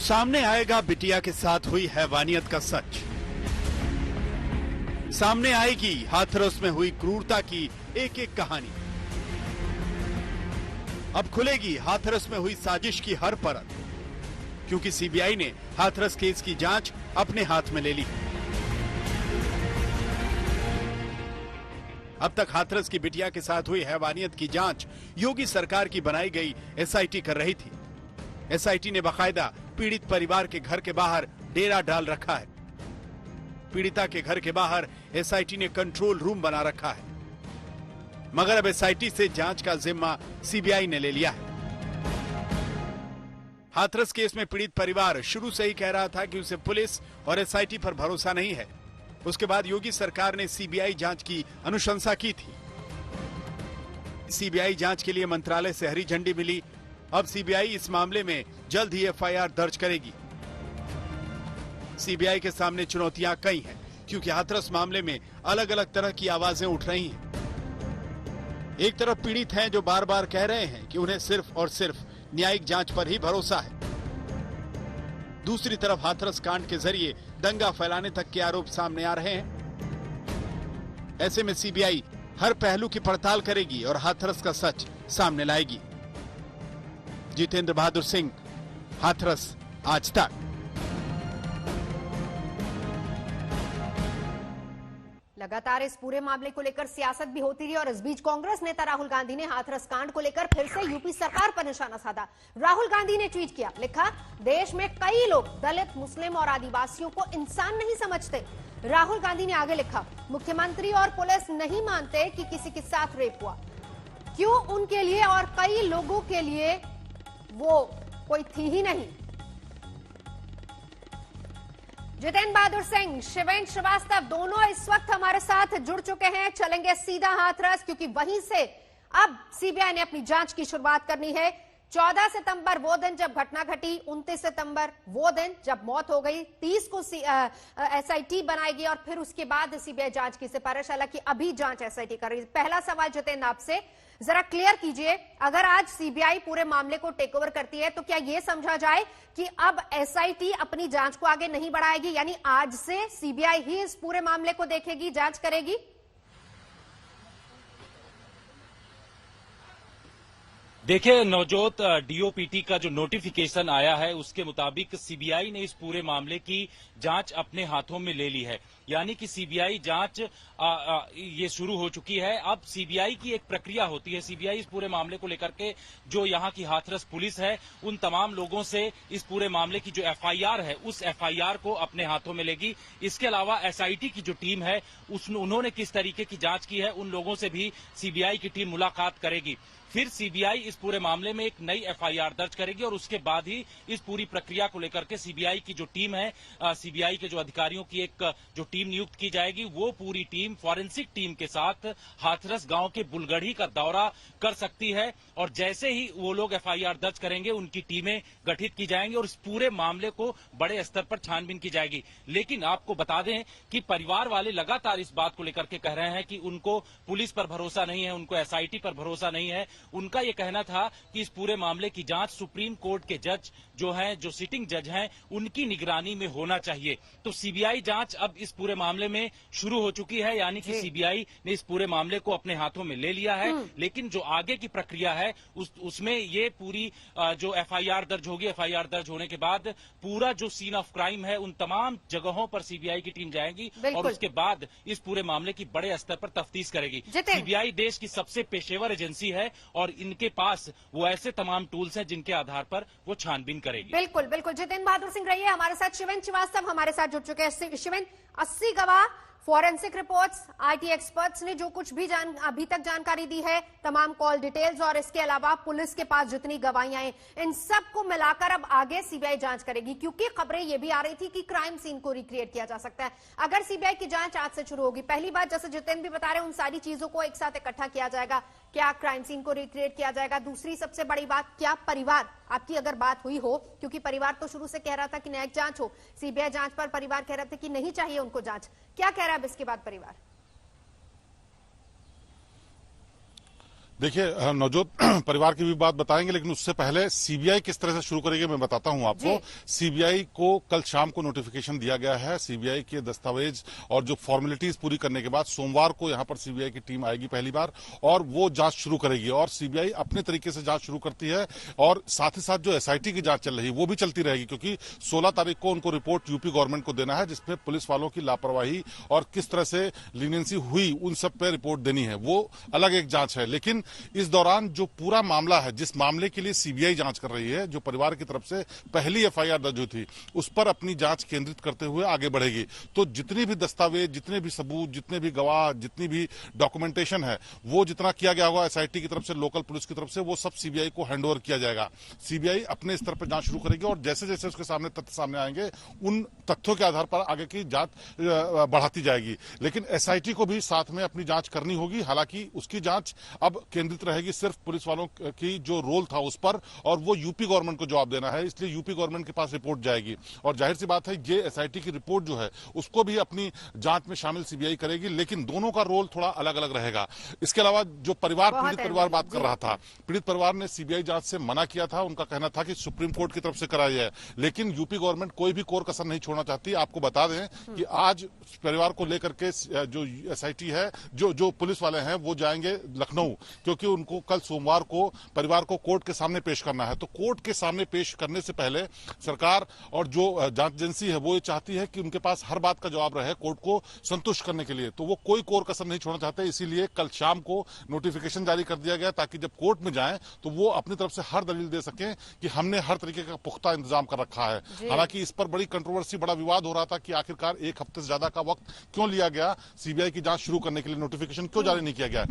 सामने आएगा बिटिया के साथ हुई हैवानियत का सच। सामने आएगी हाथरस में हुई क्रूरता की एक एक कहानी। अब खुलेगी हाथरस में हुई साजिश की हर परत, क्योंकि सीबीआई ने हाथरस केस की जांच अपने हाथ में ले ली। अब तक हाथरस की बिटिया के साथ हुई हैवानियत की जांच योगी सरकार की बनाई गई एसआईटी कर रही थी। एसआईटी ने बाकायदा पीड़ित परिवार के घर के बाहर डेरा डाल रखा है। पीड़िता के घर के बाहर एसआईटी ने कंट्रोल रूम बना रखा है, मगर अब एसआईटी से जांच का जिम्मा सीबीआई ने ले लिया है। हाथरस केस में पीड़ित परिवार शुरू से ही कह रहा था कि उसे पुलिस और एसआईटी पर भरोसा नहीं है। उसके बाद योगी सरकार ने सीबीआई जांच की अनुशंसा की थी। सीबीआई जांच के लिए मंत्रालय से हरी झंडी मिली। अब सीबीआई इस मामले में जल्द ही एफआईआर दर्ज करेगी। सीबीआई के सामने चुनौतियां कई हैं, क्योंकि हाथरस मामले में अलग अलग तरह की आवाजें उठ रही हैं। एक तरफ पीड़ित हैं जो बार बार कह रहे हैं कि उन्हें सिर्फ और सिर्फ न्यायिक जांच पर ही भरोसा है। दूसरी तरफ हाथरस कांड के जरिए दंगा फैलाने तक के आरोप सामने आ रहे हैं। ऐसे में सीबीआई हर पहलू की पड़ताल करेगी और हाथरस का सच सामने लाएगी। जितेंद्र बहादुर सिंह, हाथरस, आज तक। लगातार इस पूरे मामले को लेकर सियासत भी होती रही और इस बीच कांग्रेस नेता राहुल गांधी ने हाथरस कांड को लेकर फिर से यूपी सरकार पर निशाना साधा। राहुल गांधी ने ट्वीट किया, लिखा, देश में कई लोग दलित, मुस्लिम और आदिवासियों को इंसान नहीं समझते। राहुल गांधी ने आगे लिखा, मुख्यमंत्री और पुलिस नहीं मानते कि किसी के साथ रेप हुआ। क्यों उनके लिए और कई लोगों के लिए वो कोई थी ही नहीं। जितेंद्र बहादुर सिंह, शिवेंद्र श्रीवास्तव दोनों इस वक्त हमारे साथ जुड़ चुके हैं। चलेंगे सीधा हाथरस, क्योंकि वहीं से अब सीबीआई ने अपनी जांच की शुरुआत करनी है। 14 सितंबर वो दिन जब घटना घटी, 29 सितंबर वो दिन जब मौत हो गई, 30 को एसआईटी बनाएगी और फिर उसके बाद सीबीआई जांच की सिफारिश। हालांकि अभी जांच एसआईटी कर रही है। पहला सवाल जितेंद्र आपसे जरा क्लियर कीजिए, अगर आज सीबीआई पूरे मामले को टेक ओवर करती है तो क्या यह समझा जाए कि अब एसआईटी अपनी जांच को आगे नहीं बढ़ाएगी, यानी आज से सीबीआई ही इस पूरे मामले को देखेगी, जांच करेगी? देखिए नवजोत, डीओपीटी का जो नोटिफिकेशन आया है उसके मुताबिक सीबीआई ने इस पूरे मामले की जांच अपने हाथों में ले ली है। यानी कि सीबीआई जांच ये शुरू हो चुकी है। अब सीबीआई की एक प्रक्रिया होती है। सीबीआई इस पूरे मामले को लेकर के जो यहाँ की हाथरस पुलिस है उन तमाम लोगों से इस पूरे मामले की जो एफआईआर है उस एफआईआर को अपने हाथों में लेगी। इसके अलावा एसआईटी की जो टीम है उन्होंने किस तरीके की जांच की है उन लोगों से भी सीबीआई की टीम मुलाकात करेगी। फिर सीबीआई इस पूरे मामले में एक नई एफआईआर दर्ज करेगी और उसके बाद ही इस पूरी प्रक्रिया को लेकर के सीबीआई की जो टीम है, सीबीआई के जो अधिकारियों की एक जो टीम नियुक्त की जाएगी, वो पूरी टीम फॉरेंसिक टीम के साथ हाथरस गांव के बुलगढ़ी का दौरा कर सकती है। और जैसे ही वो लोग एफआईआर दर्ज करेंगे उनकी टीमें गठित की जाएंगी और इस पूरे मामले को बड़े स्तर पर छानबीन की जाएगी। लेकिन आपको बता दें कि परिवार वाले लगातार इस बात को लेकर के कह रहे हैं कि उनको पुलिस पर भरोसा नहीं है, उनको एसआईटी पर भरोसा नहीं है। उनका यह कहना था कि इस पूरे मामले की जांच सुप्रीम कोर्ट के जज जो हैं, जो सिटिंग जज हैं, उनकी निगरानी में होना चाहिए। तो सीबीआई जांच अब इस पूरे मामले में शुरू हो चुकी है। यानी कि सीबीआई ने इस पूरे मामले को अपने हाथों में ले लिया है। लेकिन जो आगे की प्रक्रिया है उसमें ये पूरी जो एफआईआर दर्ज होगी, एफआईआर दर्ज होने के बाद पूरा जो सीन ऑफ क्राइम है उन तमाम जगहों पर सीबीआई की टीम जाएगी और उसके बाद इस पूरे मामले की बड़े स्तर पर तफ्तीश करेगी। सीबीआई देश की सबसे पेशेवर एजेंसी है और इनके पास वो ऐसे तमाम टूल्स हैं जिनके आधार पर वो छानबीन करेगी। बिल्कुल बिल्कुल। जितेंद्र बहादुर सिंह रहिए हमारे साथ। शिवेंद्र श्रीवास्तव हमारे साथ जुड़ चुके हैं। शिवेंद्र, 80 गवाह, फॉरेंसिक रिपोर्ट्स, आईटी एक्सपर्ट्स ने जो कुछ भी अभी तक जानकारी दी है, तमाम कॉल डिटेल्स और इसके अलावा पुलिस के पास जितनी गवाहियां हैं, इन सबको मिलाकर अब आगे सीबीआई जांच करेगी। क्योंकि खबरें ये भी आ रही थी कि क्राइम सीन को रिक्रिएट किया जा सकता है। अगर सीबीआई की जांच आज से शुरू होगी, पहली बात जैसे जितेंद्र भी बता रहे हैं, उन सारी चीजों को एक साथ इकट्ठा किया जाएगा, क्या क्राइम सीन को रिक्रिएट किया जाएगा। दूसरी सबसे बड़ी बात, क्या परिवार, आपकी अगर बात हुई हो, क्योंकि परिवार तो शुरू से कह रहा था कि न्यायिक जांच हो, सीबीआई जांच पर परिवार कह रहे थे कि नहीं चाहिए उनको जांच, क्या कह रहा है अब इसके बाद परिवार? देखिए, नवजोत परिवार की भी बात बताएंगे, लेकिन उससे पहले सीबीआई किस तरह से शुरू करेगी मैं बताता हूं आपको। सीबीआई को कल शाम को नोटिफिकेशन दिया गया है। सीबीआई के दस्तावेज और जो फॉर्मेलिटीज पूरी करने के बाद सोमवार को यहां पर सीबीआई की टीम आएगी पहली बार, और वो जांच शुरू करेगी। और सीबीआई अपने तरीके से जांच शुरू करती है, और साथ ही साथ जो एसआईटी की जांच चल रही है वो भी चलती रहेगी, क्योंकि 16 तारीख को उनको रिपोर्ट यूपी गवर्नमेंट को देना है, जिसमें पुलिस वालों की लापरवाही और किस तरह से लीनियंसी हुई उन सब पे रिपोर्ट देनी है। वो अलग एक जांच है। लेकिन इस दौरान जो पूरा मामला है, जिस मामले के लिए सीबीआई जांच कर रही है, जो परिवार की तरफ से पहली एफआईआर दर्ज हुई थी, उस पर अपनी जांच केंद्रित करते हुए आगे बढ़ेगी। तो जितनी भी दस्तावेज, जितने भी सबूत, जितने भी गवाह, जितनी भी डॉक्यूमेंटेशन है, वो जितना किया गया होगा एसआईटी की तरफ से, लोकल पुलिस की तरफ से, वो सब सीबीआई को हैंडओवर किया जाएगा। सीबीआई अपने स्तर पर जांच शुरू करेगी, और जैसे जैसे उसके सामने तथ्य सामने आएंगे, उन तथ्यों के आधार पर आगे की जांच बढ़ाती जाएगी। लेकिन एसआईटी को भी साथ में अपनी जांच करनी होगी। हालांकि उसकी जांच अब केंद्रित रहेगी सिर्फ पुलिस वालों की जो रोल था उस पर, और वो यूपी गवर्नमेंट को जवाब देना है, इसलिए यूपी गवर्नमेंट के पास रिपोर्ट जाएगी। और जाहिर सी बात है, ये एसआईटी की रिपोर्ट जो है उसको भी अपनी जांच में शामिल सीबीआई करेगी, लेकिन दोनों का रोल थोड़ा अलग अलग रहेगा। इसके अलावा जो परिवार, पीड़ित परिवार बात कर रहा था, पीड़ित परिवार ने सीबीआई जांच से मना किया था। उनका कहना था कि सुप्रीम कोर्ट की तरफ से कराई जाए, लेकिन यूपी गवर्नमेंट कोई भी कोर कसर नहीं छोड़ना चाहती। आपको बता दें कि आज परिवार को लेकर के जो एसआईटी है, जो पुलिस वाले हैं, वो जाएंगे लखनऊ, क्योंकि उनको कल सोमवार को परिवार को कोर्ट के सामने पेश करना है। तो कोर्ट के सामने पेश करने से पहले सरकार और जो जांच एजेंसी है वो ये चाहती है कि उनके पास हर बात का जवाब रहे कोर्ट को संतुष्ट करने के लिए। तो वो कोई कोर कसर नहीं छोड़ना चाहते, इसीलिए कल शाम को नोटिफिकेशन जारी कर दिया गया, ताकि जब कोर्ट में जाएं तो वो अपनी तरफ से हर दलील दे सकें कि हमने हर तरीके का पुख्ता इंतजाम कर रखा है। हालांकि इस पर बड़ी कंट्रोवर्सी, बड़ा विवाद हो रहा था कि आखिरकार एक हफ्ते से ज्यादा का वक्त क्यों लिया गया, सीबीआई की जांच शुरू करने के लिए नोटिफिकेशन क्यों जारी नहीं किया गया।